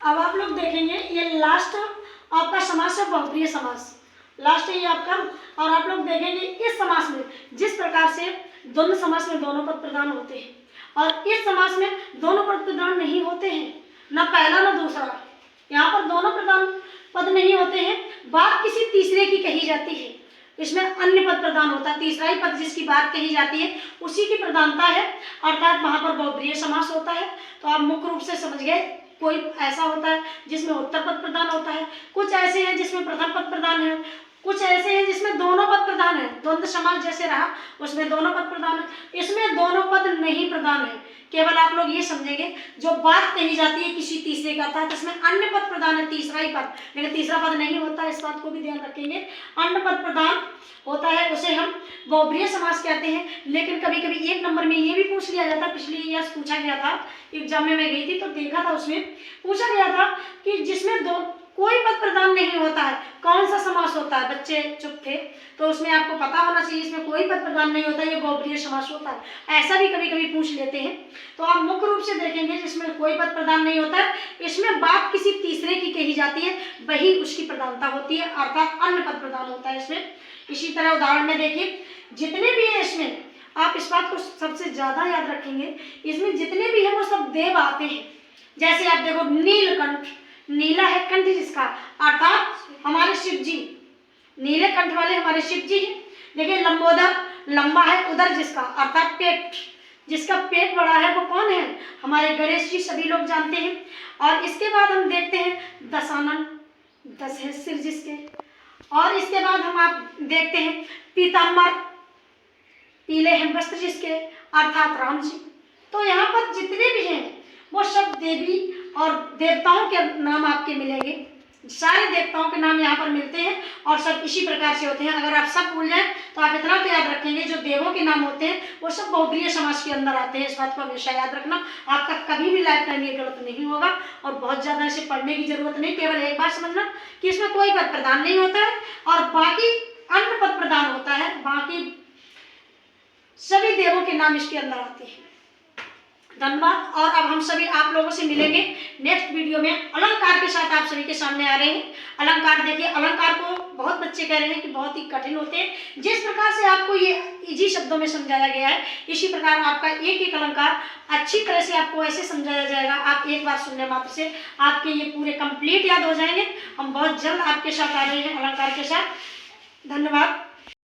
अब आप लोग देखेंगे ये लास्ट आपका समास है बहुप्रिय समास, लास्ट है ये आपका। और आप लोग देखेंगे इस समास में जिस प्रकार से द्वंद्व समास में दोनों पद प्रधान होते हैं और इस समास में दोनों पद प्रधान नहीं होते हैं, ना पहला ना दूसरा। यहाँ पर दोनों प्रधान पद नहीं होते हैं, बात किसी तीसरे की कही जाती है, इसमें अन्य पद प्रधान होता है, तीसरा ही पद जिसकी बात कही जाती है उसी की प्रधानता है, अर्थात वहां पर बहुप्रिय समास होता है। तो आप मुख्य रूप से समझ गए, कोई ऐसा होता है जिसमें उत्तर पद प्रधान होता है, कुछ ऐसे हैं जिसमें प्रथम पद प्रधान है, कुछ ऐसे हैं जिसमें दोनों पद प्रधान है, द्वंद्व समास जैसे रहा उसमें दोनों पद प्रधान है, इसमें दोनों पद नहीं प्रधान है। केवल आप लोग ये समझेंगे जो बात कही जाती है किसी तीसरे का था, इसमें अन्य पद प्रधान है, तीसरा ही पद, लेकिन तीसरा पद नहीं होता है, इस बात को भी ध्यान रखेंगे। अन्य पद प्रधान होता है उसे हम बहुप्रिय समास कहते हैं। लेकिन कभी कभी एक नंबर में ये भी पूछ लिया जाता, पिछले ईयर पूछा गया था, एग्जाम में मैं गई थी तो देखा था, उसमें पूछा गया था कि जिसमें दो कोई पद प्रधान नहीं होता है कौन सा समास होता है, बच्चे चुप थे, तो उसमें आपको पता होना चाहिए इसमें कोई पद प्रधान नहीं होता, ये बहुप्रिय समास होता है। ऐसा भी कभी कभी पूछ लेते हैं, तो आप मुख्य रूप से देखेंगे जिसमें कोई पद प्रधान नहीं होता है, इसमें बात किसी तीसरे की कही जाती है, वही उसकी प्रधानता होती है, अर्थात अन्य पद प्रधान होता है इसमें। इसी तरह उदाहरण में देखिए, जितने भी है इसमें आप इस बात को सबसे ज्यादा याद रखेंगे, इसमें जितने भी है वो सब देव आते हैं। जैसे आप देखो नीलकंठ, नीला है कंठ जिसका, अर्थात हमारे शिव जी, नीले कंठ वाले हमारे शिव जी हैं। देखिए लंबोदर, लंबा है उदर जिसका, अर्थात पेट, जिसका पेट बड़ा है वो कौन है, हमारे गणेश जी, सभी लोग जानते हैं। और इसके बाद हम देखते हैं दशानन, 10 है सिर जिसके। और इसके बाद हम आप देखते हैं पीताम्बर, पीले हैं वस्त्र जिसके, अर्थात राम जी। तो यहाँ पर जितने भी हैं वो सब देवी और देवताओं के नाम आपके मिलेंगे, सारे देवताओं के नाम यहाँ पर मिलते हैं और सब इसी प्रकार से होते हैं। अगर आप सब भूल जाएं तो आप इतना तो याद रखेंगे जो देवों के नाम होते हैं वो सब बहुप्रिय समास के अंदर आते हैं, इस बात को हमेशा याद रखना। आपका कभी भी लाइफ टाइम ये गलत नहीं होगा और बहुत ज्यादा इसे पढ़ने की जरूरत नहीं, केवल एक बात समझना कि इसमें कोई पद प्रधान नहीं होता है और बाकी अन्य पद प्रधान होता है, बाकी सभी देवों के नाम इसके अंदर आते हैं। धन्यवाद। और अब हम सभी आप लोगों से मिलेंगे नेक्स्ट वीडियो में, अलंकार के साथ आप सभी के सामने आ रहे हैं। अलंकार देखिए, अलंकार को बहुत बच्चे कह रहे हैं कि बहुत ही कठिन होते हैं, जिस प्रकार से आपको ये इजी शब्दों में समझाया गया है इसी प्रकार आपका एक एक अलंकार अच्छी तरह से आपको ऐसे समझाया जाएगा, आप एक बार सुनने मात्र से आपके ये पूरे कंप्लीट याद हो जाएंगे। हम बहुत जल्द आपके साथ आ रहे हैं अलंकार के साथ। धन्यवाद।